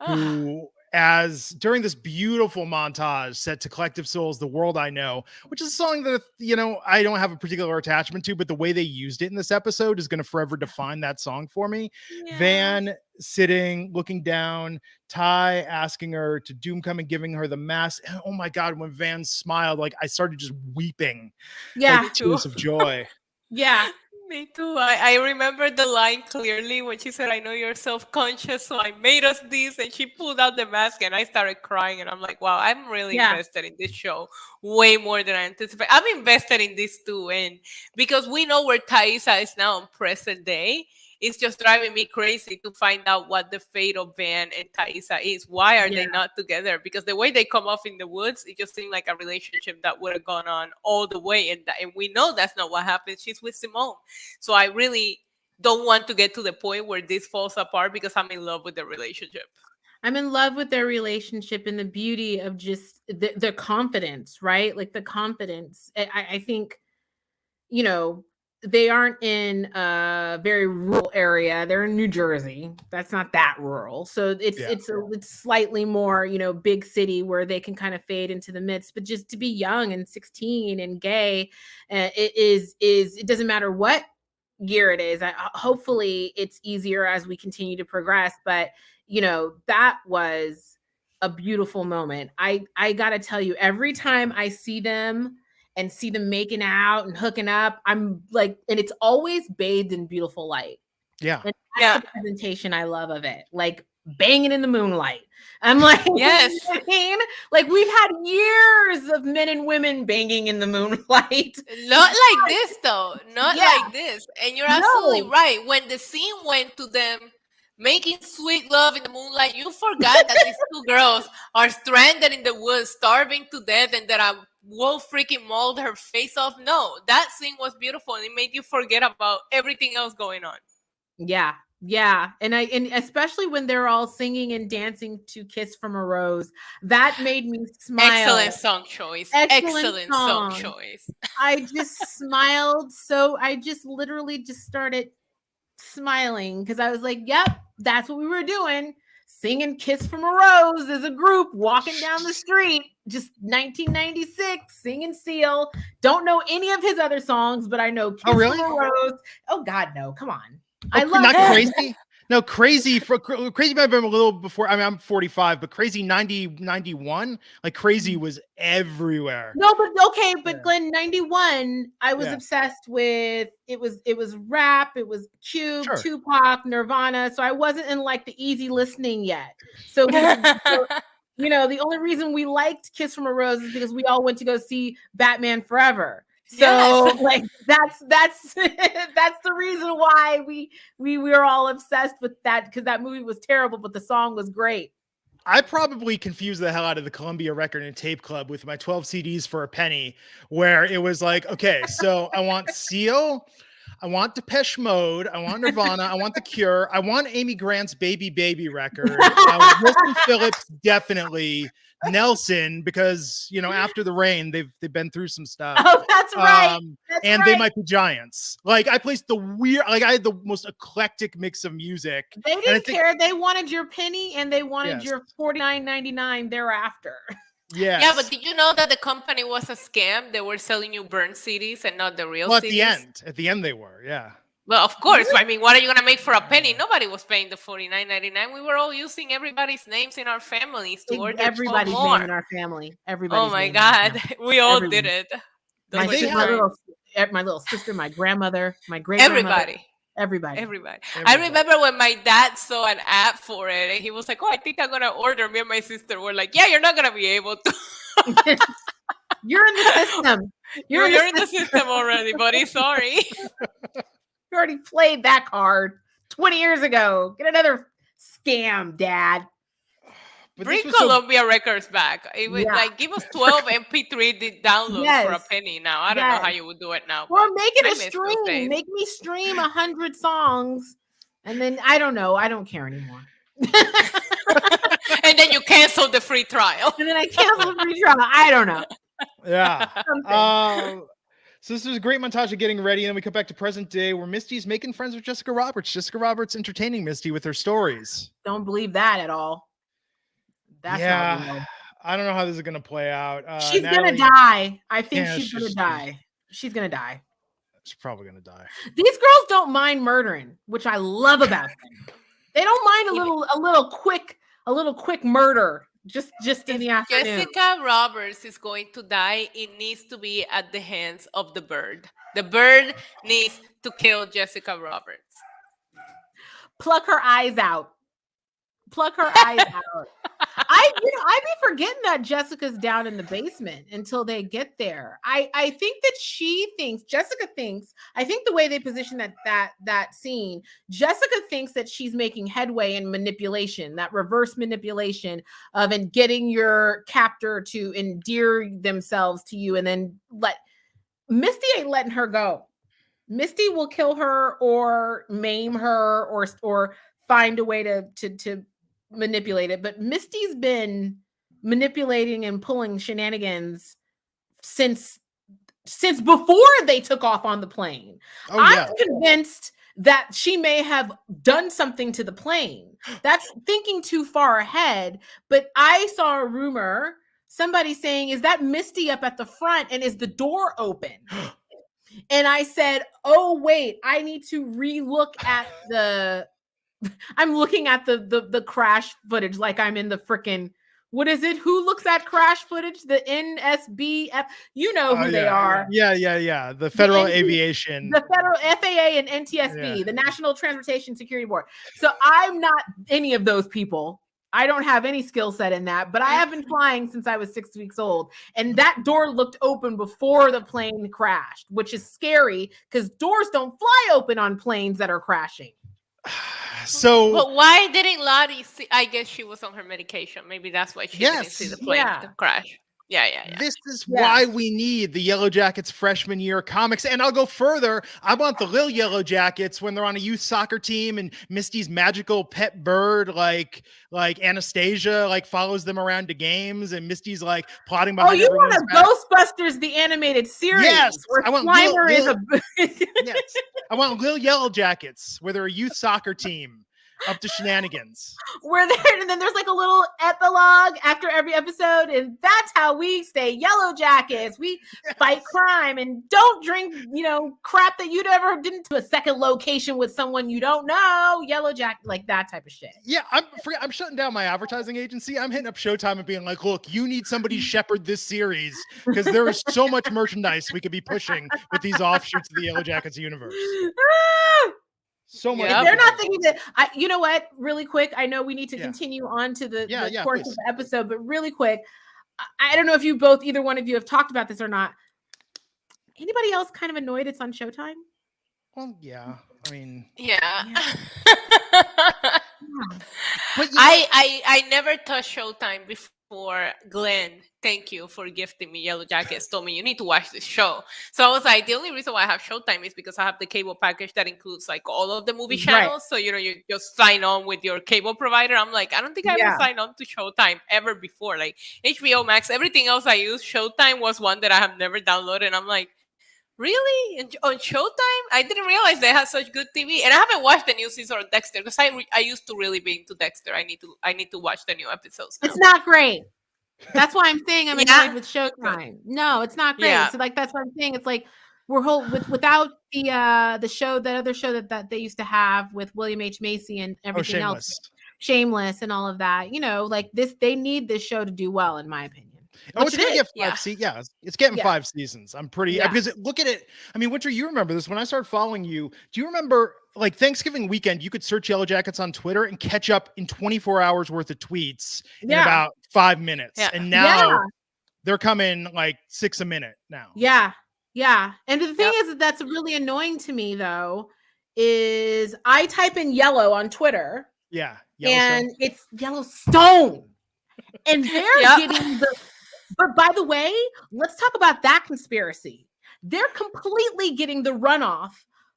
S1: who, as during this beautiful montage set to Collective Soul's The World I Know, which is a song that, I don't have a particular attachment to, but the way they used it in this episode is going to forever define that song for me. Yeah. Van sitting, looking down, Ty asking her to Doomcoming, giving her the mask. Oh my God, when Van smiled, like I started just weeping.
S2: Yeah.
S1: Like, tears of joy.
S2: Yeah.
S3: Me too. I remember the line clearly when she said, I know you're self-conscious, so I made us this. And she pulled out the mask and I started crying. And I'm like, wow, I'm really invested in this show way more than I anticipated. I'm invested in this too. And because we know where Thaisa is now on present day, it's just driving me crazy to find out what the fate of Van and Thaisa is. Why are they not together? Because the way they come off in the woods, it just seemed like a relationship that would have gone on all the way. And we know that's not what happened. She's with Simone. So I really don't want to get to the point where this falls apart because I'm in love with the relationship.
S2: I'm in love with their relationship and the beauty of just the confidence, right? Like the confidence. I think, they aren't in a very rural area. They're in New Jersey. That's not that rural. So it's slightly more, big city where they can kind of fade into the midst. But just to be young and 16 and gay, it doesn't matter what year it is. Hopefully it's easier as we continue to progress. But, that was a beautiful moment. I got to tell you, every time I see them and see them making out and hooking up, I'm like, and it's always bathed in beautiful light.
S1: Yeah.
S2: And that's the presentation I love of it. Like banging in the moonlight. I'm like,
S3: yes.
S2: Like we've had years of men and women banging in the moonlight.
S3: Not like this though. Not like this. And you're absolutely right. When the scene went to them making sweet love in the moonlight, you forgot that these two girls are stranded in the woods, starving to death, and that a wolf freaking mauled her face off. No, that scene was beautiful, and it made you forget about everything else going on.
S2: Yeah. And especially when they're all singing and dancing to Kiss from a Rose, that made me smile.
S3: Excellent song choice. Excellent song choice.
S2: I just smiled. So I just literally just started smiling because I was like, yep, that's what we were doing. Singing Kiss from a Rose as a group walking down the street, just 1996, singing Seal. Don't know any of his other songs, but I know Kiss from a Rose. Oh God, no, come on. I love
S1: not Crazy. No, Crazy might have been a little before. I mean, I'm 45, but Crazy 91, like Crazy was everywhere.
S2: No, but Glenn, 91, I was obsessed with. It was rap, it was Cube, Tupac, Nirvana. So I wasn't in like the easy listening yet. So the only reason we liked Kiss from a Rose is because we all went to go see Batman Forever. So like that's the reason why we were all obsessed with that, because that movie was terrible, but the song was great.
S1: I probably confused the hell out of the Columbia Record and Tape Club with my 12 CDs for a penny, where it was like, okay, so I want Seal, I want Depeche Mode, I want Nirvana, I want The Cure, I want Amy Grant's Baby Baby record, Wilson Phillips definitely, Nelson, because after the rain they've been through some stuff.
S2: Oh, that's right.
S1: They Might Be Giants. Like I placed I had the most eclectic mix of music.
S2: They didn't care. They wanted your penny and they wanted your $49.99 thereafter.
S1: Yes.
S3: Yeah, but did you know that the company was a scam? They were selling you burn CDs and not the real
S1: well,
S3: CDs.
S1: At the end they were, yeah.
S3: Well, of course. I mean, what are you gonna make for a penny? Nobody was paying the $49.99. We were all using everybody's names in our families to order
S2: everybody's
S3: more.
S2: name in our family. Everybody's
S3: Oh my
S2: name
S3: God, we all did it.
S2: My little sister, my grandmother, my great grandmother. Everybody.
S3: I remember when my dad saw an ad for it and he was like, "Oh, I think I'm gonna order." Me and my sister were like, "Yeah, you're not gonna be able to."
S2: You're in the system.
S3: You're in the system already, buddy. Sorry.
S2: You already played that card 20 years ago. Get another scam, Dad.
S3: Bring Columbia Records back. It was like, give us 12 MP3 downloads for a penny now. I don't know how you would do it now.
S2: Well, make it a stream. Make me stream 100 songs. And then, I don't know. I don't care anymore.
S3: And then you cancel the free trial.
S2: And then I cancel the free trial. I don't know.
S1: Yeah. So this was a great montage of getting ready, and then we come back to present day where Misty's making friends with Jessica Roberts. Jessica Roberts entertaining Misty with her stories.
S2: Don't believe that at all. That's not real.
S1: I don't know how this is going to play out.
S2: She's going to die. I think she's going to die. She's going to die.
S1: She's probably going to die.
S2: These girls don't mind murdering, which I love about them. They don't mind a little quick murder. Just in the afternoon.
S3: Jessica Roberts is going to die. It needs to be at the hands of the bird. The bird needs to kill Jessica Roberts.
S2: Pluck her eyes out. Pluck her eyes out. I be forgetting that Jessica's down in the basement until they get there. I think that Jessica thinks, I think the way they position that scene, Jessica thinks that she's making headway in manipulation, that reverse manipulation of and getting your captor to endear themselves to you, and then Misty ain't letting her go. Misty will kill her or maim her or find a way to manipulate it. But Misty's been manipulating and pulling shenanigans since before they took off on the plane. I'm convinced that she may have done something to the plane. That's thinking too far ahead. But I saw a rumor, somebody saying, is that Misty up at the front and is the door open? And I said, oh, wait, I need to re-look at I'm looking at the crash footage like I'm in the freaking, what is it? Who looks at crash footage? The NSBF. You know who they are.
S1: Yeah. The Federal Aviation.
S2: The Federal FAA and NTSB, the National Transportation Security Board. So I'm not any of those people. I don't have any skill set in that, but I have been flying since I was 6 weeks old. And that door looked open before the plane crashed, which is scary because doors don't fly open on planes that are crashing.
S1: So,
S3: but why didn't Lottie see? I guess she was on her medication. Maybe that's why she didn't see the plane crash. Yeah.
S1: This is why we need the Yellowjackets freshman year comics. And I'll go further. I want the little Yellowjackets when they're on a youth soccer team and Misty's magical pet bird, like Anastasia, follows them around to games, and Misty's plotting behind.
S2: Oh, you want a Ghostbusters the animated series?
S1: Yes,
S2: I want Slimer is a.
S1: Yes, I want little Yellowjackets where they're a youth soccer team. Up to shenanigans.
S2: And then there's a little epilogue after every episode, and that's how we stay Yellowjackets. We fight crime and don't drink, crap that you never didn't to a second location with someone you don't know. Yellowjacket, that type of shit.
S1: Yeah, I'm shutting down my advertising agency. I'm hitting up Showtime and being like, look, you need somebody to shepherd this series because there is so much merchandise we could be pushing with these offshoots of the Yellowjackets universe. So much.
S2: If they're not thinking that, you know what? Really quick, I know we need to continue on to the course of the episode, but really quick, I don't know if either one of you have talked about this or not. Anybody else kind of annoyed it's on Showtime?
S1: Well, yeah. I mean,
S3: yeah. But I never touched Showtime before. Glenn, thank you for gifting me Yellowjackets. Told me you need to watch this show. So I was like, the only reason why I have Showtime is because I have the cable package that includes all of the movie channels. So you just sign on with your cable provider. I'm like, I don't think I ever signed on to Showtime ever before. HBO Max, everything else I use. Showtime was one that I have never downloaded. And I'm like, really? On Showtime? I didn't realize they had such good TV. And I haven't watched the new season of Dexter because I used to really be into Dexter. I need to watch the new episodes now.
S2: It's not great. That's why I'm saying I'm annoyed with Showtime. No, it's not great.
S3: Yeah.
S2: So like that's what I'm saying. It's like without the show, that other show that they used to have with William H. Macy and everything else, Shameless and all of that. Like this, they need this show to do well, in my opinion.
S1: It's gonna get 5 seasons. Yeah, it's getting 5 seasons. I'm pretty because look at it. I mean, Wynter, you remember this when I started following you. Do you remember like Thanksgiving weekend? You could search Yellowjackets on Twitter and catch up in 24 hours worth of tweets in about 5 minutes. Yeah. And now they're coming like 6 a minute now.
S2: Yeah. And the thing is that's really annoying to me though, is I type in yellow on Twitter.
S1: Yeah.
S2: And it's Yellowstone. And they're getting the. But by the way, let's talk about that conspiracy. They're completely getting the runoff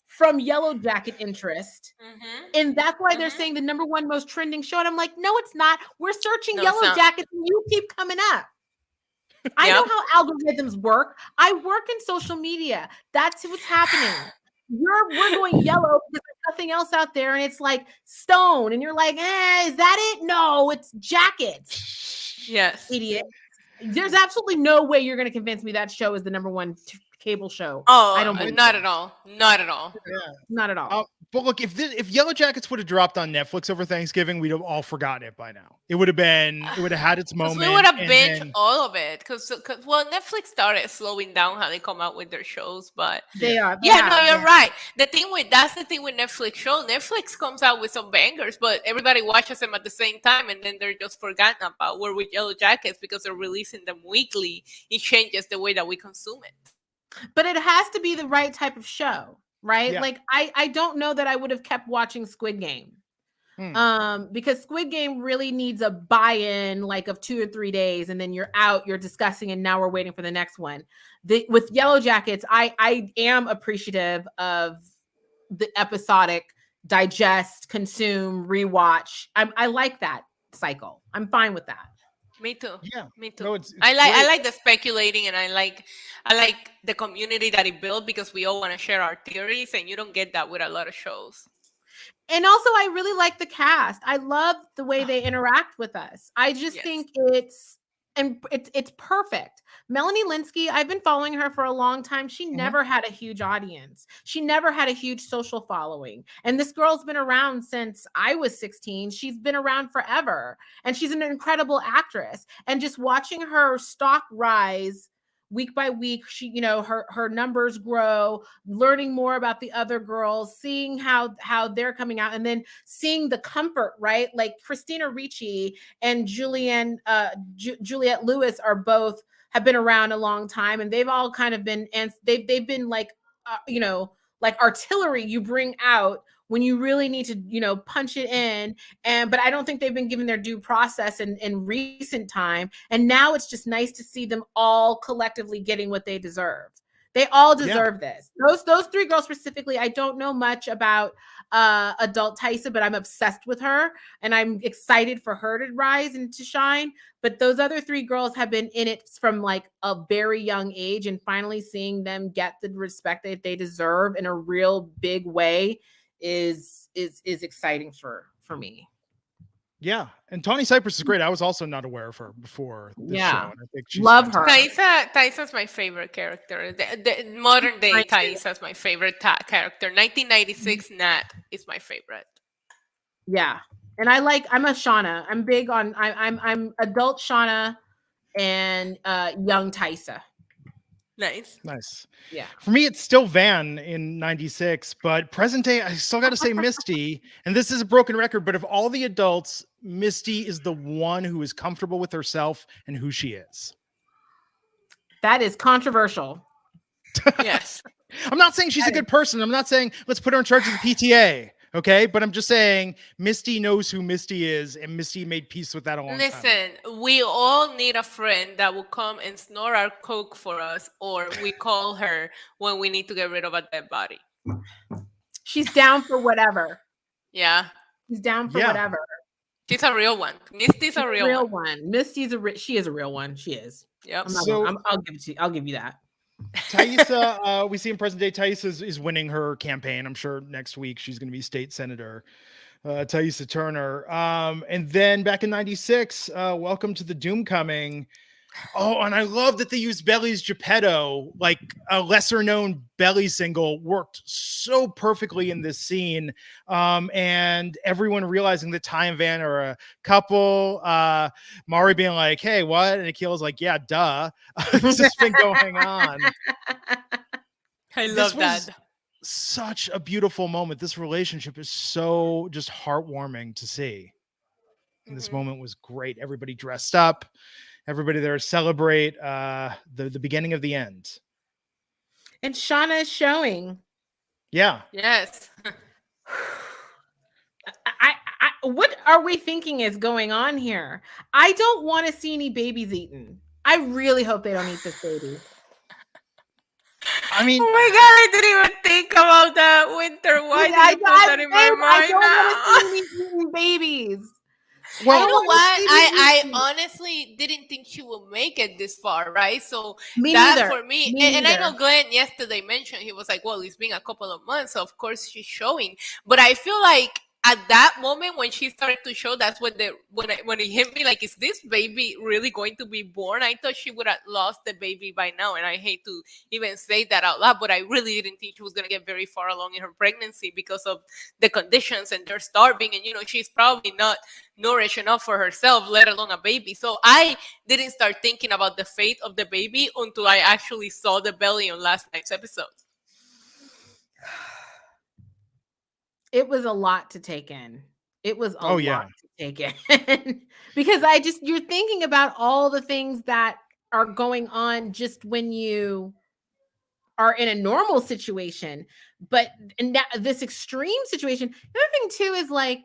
S2: from Yellowjacket interest. And that's why they're saying the number one most trending show. And I'm like, no, it's not. We're searching Yellowjackets and you keep coming up. I know how algorithms work. I work in social media. That's what's happening. We're going yellow because there's nothing else out there. And it's like stone. And you're like, is that it? No, it's jackets.
S3: Yes.
S2: Idiot. There's absolutely no way you're going to convince me that show is the number one cable show.
S3: Oh, I don't believe not at all. Not at all.
S2: Yeah. Not at all.
S1: But look, if Yellowjackets would have dropped on Netflix over Thanksgiving, we'd have all forgotten it by now. It would have had its moment.
S3: We would have binged all of it because Netflix started slowing down how they come out with their shows, but
S2: they are.
S3: You're right. That's the thing with Netflix shows. Netflix comes out with some bangers, but everybody watches them at the same time, and then they're just forgotten about. Where with Yellowjackets, because they're releasing them weekly, it changes the way that we consume it.
S2: But it has to be the right type of show. Right? Yeah. Like I don't know that I would have kept watching Squid Game. Because Squid Game really needs a buy-in like of 2 or 3 days and then you're out, you're discussing, and now we're waiting for the next one. With Yellowjackets, I am appreciative of the episodic digest, consume, rewatch. I like that cycle. I'm fine with that.
S3: Me too.
S1: Yeah,
S3: me too.
S1: No, it's
S3: I like the speculating, and I like the community that it built because we all want to share our theories, and you don't get that with a lot of shows.
S2: And also, I really like the cast. I love the way they interact with us. I just think it's perfect. Melanie Linsky, I've been following her for a long time. She never had a huge audience. She never had a huge social following. And this girl's been around since I was 16. She's been around forever. And she's an incredible actress. And just watching her stock rise week by week, she, her numbers grow, learning more about the other girls, seeing how they're coming out, and then seeing the comfort, right? Like Christina Ricci and Juliette Lewis have been around a long time, and they've all kind of been, and they've been like, like artillery you bring out when you really need to, punch it in. But I don't think they've been given their due process in recent time. And now it's just nice to see them all collectively getting what they deserve. They all deserve this. Those 3 girls specifically, I don't know much about adult Taissa, but I'm obsessed with her and I'm excited for her to rise and to shine. But those other 3 girls have been in it from like a very young age, and finally seeing them get the respect that they deserve in a real big way is exciting for me.
S1: Yeah, and Tawny Cypress is great. I was also not aware of her before this show, and I think she's
S2: love her.
S3: Taissa's my favorite character. The modern day Taissa's my favorite character. 1996 Nat is my favorite.
S2: Yeah, and I'm a Shauna. I'm big on I'm adult Shauna and young Taissa.
S3: Nice.
S2: Yeah.
S1: For me, it's still Van in 96, but present day, I still got to say Misty. And this is a broken record, but of all the adults, Misty is the one who is comfortable with herself and who she is.
S2: That is controversial.
S3: Yes.
S1: I'm not saying she's a good person. I'm not saying let's put her in charge of the PTA. Okay, but I'm just saying Misty knows who Misty is, and Misty made peace with that a long time.
S3: Listen, we all need a friend that will come and snort our coke for us, or we call her when we need to get rid of a dead body.
S2: She's down for whatever.
S3: Yeah.
S2: She's down for whatever.
S3: She's a real one. Misty's a real one.
S2: Misty's she is a real one. She is.
S3: Yep.
S2: I'll give it to you. I'll give you that.
S1: Taissa, we see in present day, Taissa is winning her campaign. I'm sure next week she's going to be state senator. Thaisa Turner. And then back in 96, welcome to the Doomcoming. Oh, and I love that they used Belly's Geppetto, like a lesser known Belly single, worked so perfectly in this scene. And everyone realizing that Ty and Van are a couple, Mari being like, hey, what? And Akil's like, yeah, duh. This has been going on.
S3: I love that.
S1: Such a beautiful moment. This relationship is so just heartwarming to see. And this moment was great. Everybody dressed up. Everybody there to celebrate the beginning of the end.
S2: And Shauna is showing.
S1: Yeah.
S3: Yes.
S2: What are we thinking is going on here? I don't want to see any babies eaten. I really hope they don't eat this baby.
S1: I mean,
S3: oh my god, I didn't even think about that, Wynter. Why did I put that in my mind?
S2: I don't want to see any eating babies.
S3: Well, you know what? I honestly didn't think she would make it this far, right? So that for me, and I know Glenn yesterday mentioned, he was like, well, it's been a couple of months, so of course she's showing. But I feel like at that moment when she started to show, that's when when it hit me, like, is this baby really going to be born? I thought she would have lost the baby by now, and I hate to even say that out loud, but I really didn't think she was going to get very far along in her pregnancy because of the conditions, and they're starving, and she's probably not nourished enough for herself, let alone a baby. So I didn't start thinking about the fate of the baby until I actually saw the belly on last night's episode.
S2: It was a lot to take in. It was a lot to take in. Because you're thinking about all the things that are going on just when you are in a normal situation. But in this extreme situation, the other thing too is like,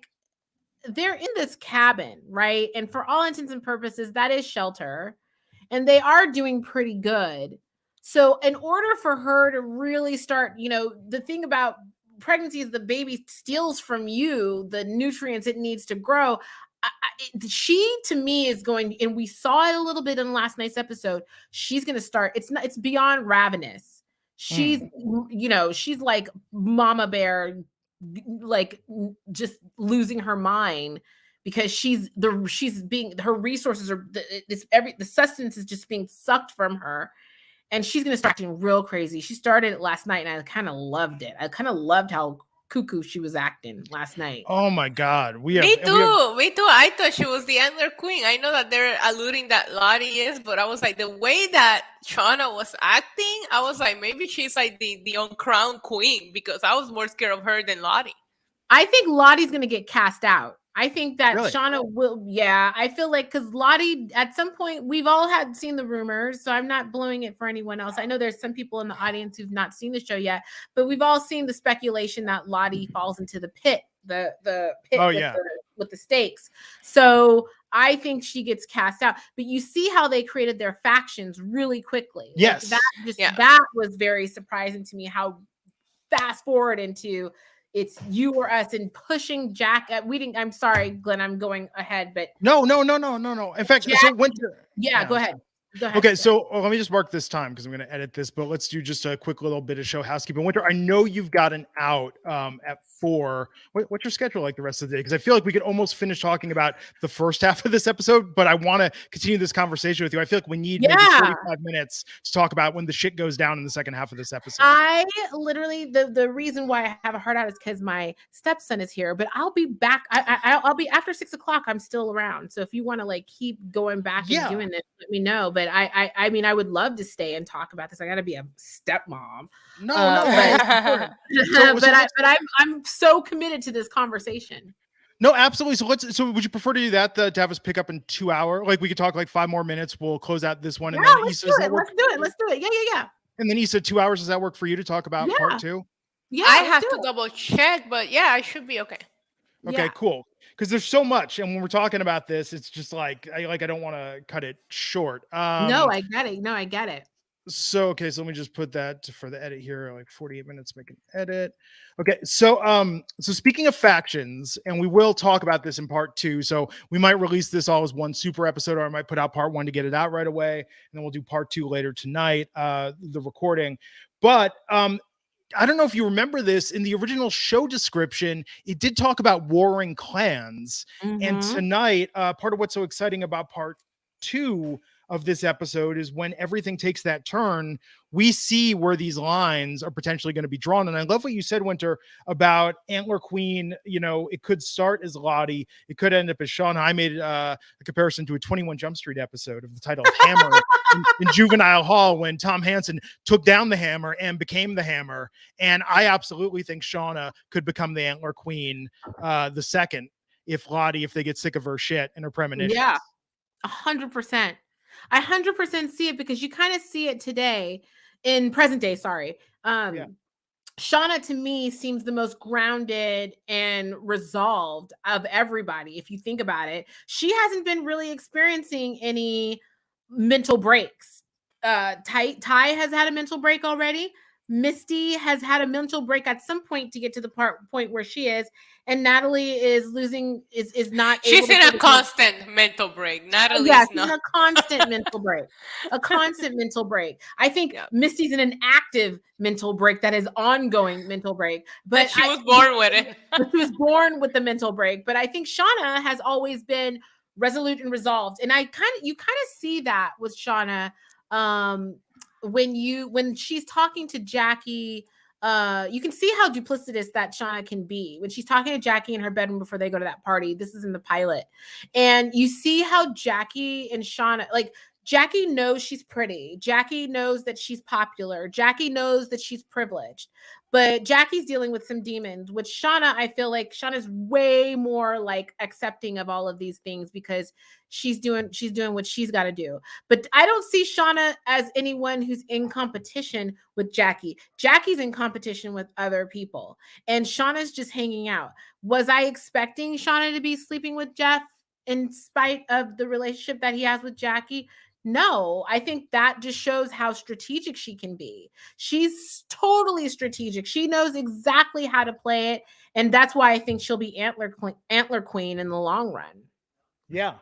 S2: they're in this cabin, right? And for all intents and purposes, that is shelter. And they are doing pretty good. So in order for her to really start, the thing about pregnancy is the baby steals from you the nutrients it needs to grow. She, to me, is going, and we saw it a little bit in last night's episode. She's going to start. It's beyond ravenous. She's, she's like mama bear, like just losing her mind because her resources are the sustenance is just being sucked from her. And she's going to start acting real crazy. She started it last night, and I kind of loved it. I kind of loved how cuckoo she was acting last night.
S1: Oh, my God.
S3: Me too. I thought she was the antler queen. I know that they're alluding that Lottie is, but I was like, the way that Shauna was acting, I was like, maybe she's like the uncrowned queen, because I was more scared of her than Lottie.
S2: I think Lottie's going to get cast out. I think that
S1: really?
S2: Shauna will. Yeah, I feel like because Lottie, at some point, we've all seen the rumors, so I'm not blowing it for anyone else. I know there's some people in the audience who've not seen the show yet, but we've all seen the speculation that Lottie falls into the pit, the pit with the stakes. So I think she gets cast out. But you see how they created their factions really quickly.
S1: Yes,
S2: that was very surprising to me. How fast forward into. It's you or us, and pushing Jack. I'm sorry, Glenn. I'm going ahead, but
S1: no. In fact,
S2: Jack,
S1: so Wynter.
S2: Go ahead.
S1: Okay, so let me just mark this time because I'm going to edit this, but let's do just a quick little bit of show housekeeping. Wynter, I know you've got an out at 4. What's your schedule like the rest of the day? Because I feel like we could almost finish talking about the first half of this episode, but I want to continue this conversation with you. I feel like we need maybe 45 minutes to talk about when the shit goes down in the second half of this episode.
S2: I literally, the reason why I have a heart out is because my stepson is here, but I'll be back. I'll be after 6 o'clock. I'm still around. So if you want to like keep going back and doing this, let me know. But I mean, I would love to stay and talk about this. I got to be a stepmom. I'm so committed to this conversation.
S1: No, absolutely. So would you prefer to do that? To have us pick up in 2 hours? Like we could talk like 5 more minutes. We'll close out this one. And then
S2: let's do it. Yeah.
S1: And then Issa, 2 hours. Does that work for you to talk about part 2?
S2: Yeah,
S3: I have to double check, but yeah, I should be okay.
S1: Okay, cool. Because there's so much, and when we're talking about this, it's just like I don't want to cut it short.
S2: No, I get it.
S1: So let me just put that for the edit here, like 48 minutes, make an edit. Okay, so speaking of factions, and we will talk about this in part 2. So we might release this all as one super episode, or I might put out part 1 to get it out right away, and then we'll do part 2 later tonight, the recording. But I don't know if you remember this, in the original show description, it did talk about warring clans. And tonight, part of what's so exciting about part 2 of this episode is when everything takes that turn, we see where these lines are potentially going to be drawn. And I love what you said, Wynter, about Antler Queen. You know, it could start as Lottie, it could end up as Shauna. I made a comparison to a 21 Jump Street episode of the title of Hammer in Juvenile Hall, when Tom Hansen took down the hammer and became the hammer. And I absolutely think Shauna could become the Antler Queen the second, if they get sick of her shit and her premonitions.
S2: Yeah, 100%. I 100% see it, because you kind of see it today in present day. Sorry. Shauna, to me, seems the most grounded and resolved of everybody. If you think about it, she hasn't been really experiencing any mental breaks. Ty has had a mental break already. Misty has had a mental break at some point to get to the point where she is, and Natalie is not.
S3: She's in a constant mental break. Natalie,
S2: yes, in a constant mental break. I think Misty's in an active mental break that is ongoing mental break. But
S3: she was born with it.
S2: She was born with the mental break. But I think Shauna has always been resolute and resolved, and you kind of see that with Shauna. When she's talking to Jackie, you can see how duplicitous that Shauna can be when she's talking to Jackie in her bedroom before they go to that party. This is in the pilot, and you see how Jackie and Shauna, like, Jackie knows she's pretty. Jackie knows that she's popular. Jackie knows that she's privileged. But Jackie's dealing with some demons, which Shauna, I feel like Shauna's way more like accepting of all of these things, because she's doing what she's got to do. But I don't see Shauna as anyone who's in competition with Jackie. Jackie's in competition with other people, and Shauna's just hanging out. Was I expecting Shauna to be sleeping with Jeff in spite of the relationship that he has with Jackie? No, I think that just shows how strategic she can be. She's totally strategic. She knows exactly how to play it. And that's why I think she'll be Antler Queen in the long run.
S1: Yeah.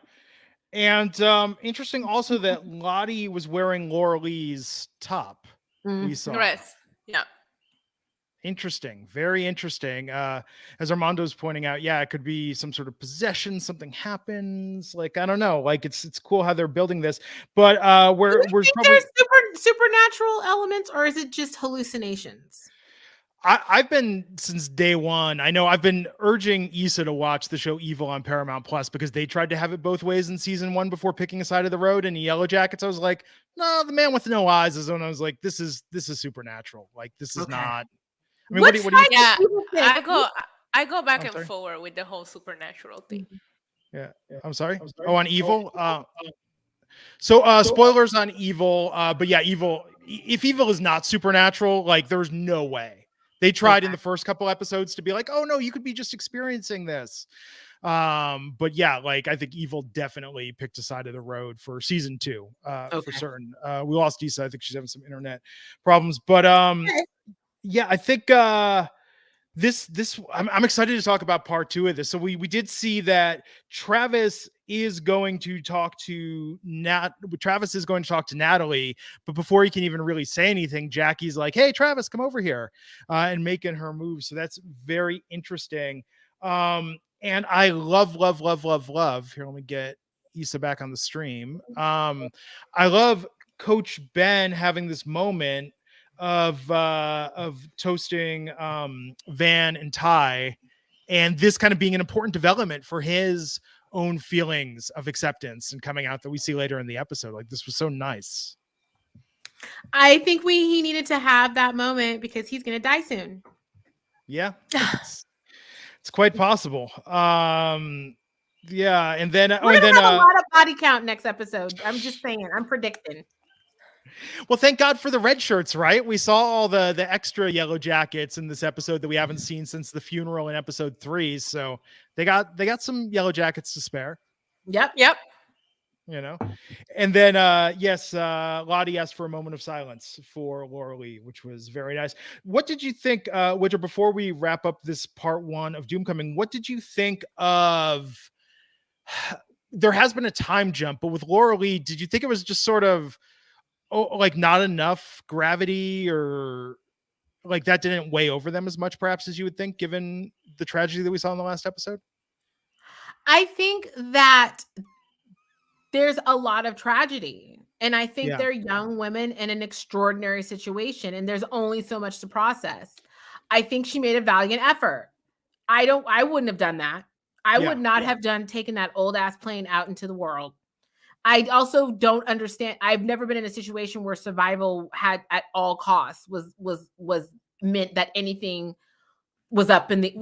S1: And interesting also that Lottie was wearing Laura Lee's top. We saw.
S3: Dress. Yeah.
S1: Interesting. Very interesting. As Armando's pointing out, it could be some sort of possession. Something happens. Like, I don't know. Like, it's cool how they're building this. But we're probably
S2: there's supernatural elements, or is it just hallucinations?
S1: I've been, since day one, I know I've been urging Issa to watch the show Evil on Paramount Plus, because they tried to have it both ways in season 1 before picking a side of the road. And the Yellowjackets, I was like, no, the man with no eyes is when I was like, this is supernatural. Like, this is not. I mean, what do you
S3: yeah, I go back and forward with the whole supernatural thing.
S1: Yeah. I'm sorry. Oh, on Evil. So spoilers on Evil. But yeah, Evil. If Evil is not supernatural, like, there's no way. They tried in the first couple episodes to be like, oh no, you could be just experiencing this. But yeah, like, I think Evil definitely picked a side of the road for season 2, for certain. We lost Issa. I think she's having some internet problems, but yeah, I think this I'm excited to talk about part 2 of this. So we did see that Travis is going to talk to Natalie, but before he can even really say anything, Jackie's like, hey, Travis, come over here, and making her move. So that's very interesting. And I love. Here, let me get Issa back on the stream. I love Coach Ben having this moment of toasting Van and Ty, and this kind of being an important development for his own feelings of acceptance and coming out that we see later in the episode. Like, this was so nice.
S2: I think he needed to have that moment because he's going to die soon.
S1: Yeah, it's quite possible. Yeah, and then
S2: we're gonna have a lot of body count next episode. I'm just saying. I'm predicting.
S1: Well, thank God for the red shirts, right? We saw all the extra yellow jackets in this episode that we haven't seen since the funeral in episode 3. So they got some yellow jackets to spare.
S2: Yep.
S1: You know, and then Lottie asked for a moment of silence for Laura Lee, which was very nice. What did you think, Wynter, before we wrap up this part 1 of Doomcoming? What did you think of? There has been a time jump, but with Laura Lee, did you think it was just sort of like not enough gravity, or like that didn't weigh over them as much, perhaps, as you would think, given the tragedy that we saw in the last episode?
S2: I think that there's a lot of tragedy. And I think they're young women in an extraordinary situation, and there's only so much to process. I think she made a valiant effort. I wouldn't have done that. I would not have taken that old ass plane out into the world. I also don't understand. I've never been in a situation where survival had at all costs was meant that anything was up in the,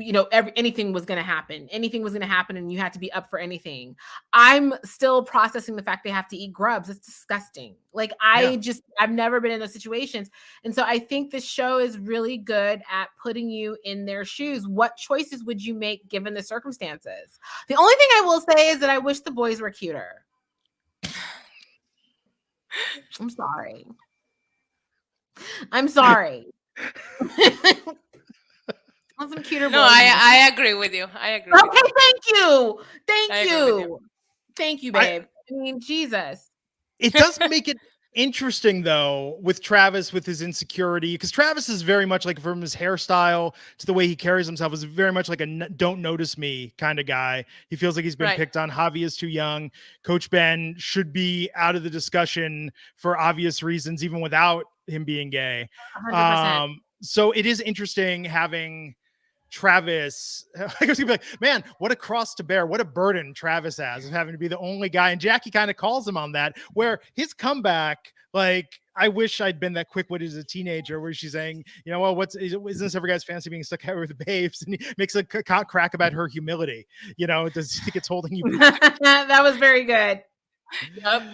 S2: anything was going to happen. Anything was going to happen and you had to be up for anything. I'm still processing the fact they have to eat grubs. It's disgusting. Like I've never been in those situations. And so I think this show is really good at putting you in their shoes. What choices would you make given the circumstances? The only thing I will say is that I wish the boys were cuter. I'm sorry. Some cuter boys.
S3: No, I agree with you.
S2: Okay, thank you, babe. I mean, Jesus.
S1: It does make it interesting, though, with Travis, with his insecurity, because Travis is very much like, from his hairstyle to the way he carries himself, is very much like a don't notice me kind of guy. He feels like he's been picked on. Javi is too young. Coach Ben should be out of the discussion for obvious reasons, even without him being gay.
S2: 100%.
S1: So it is interesting having Travis, I guess he'd be like, man, what a cross to bear. What a burden Travis has of having to be the only guy. And Jackie kind of calls him on that, where his comeback, like, I wish I'd been that quick-witted as a teenager, where she's saying, well, isn't this every guy's fancy being stuck out with the babes? And he makes a crack about her humility. Does he think it's holding you back?
S2: That was very good.
S3: Yep.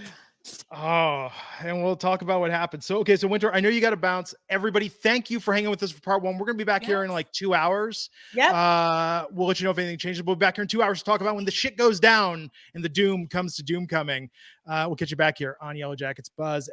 S1: Oh, and we'll talk about what happened. So, okay. So Wynter, I know you got to bounce. Everybody, thank you for hanging with us for part 1. We're going to be back here in like 2 hours.
S2: Yeah.
S1: We'll let you know if anything changes. We'll be back here in 2 hours to talk about when the shit goes down and the doom comes to Doomcoming. We'll catch you back here on Yellowjackets Buzz.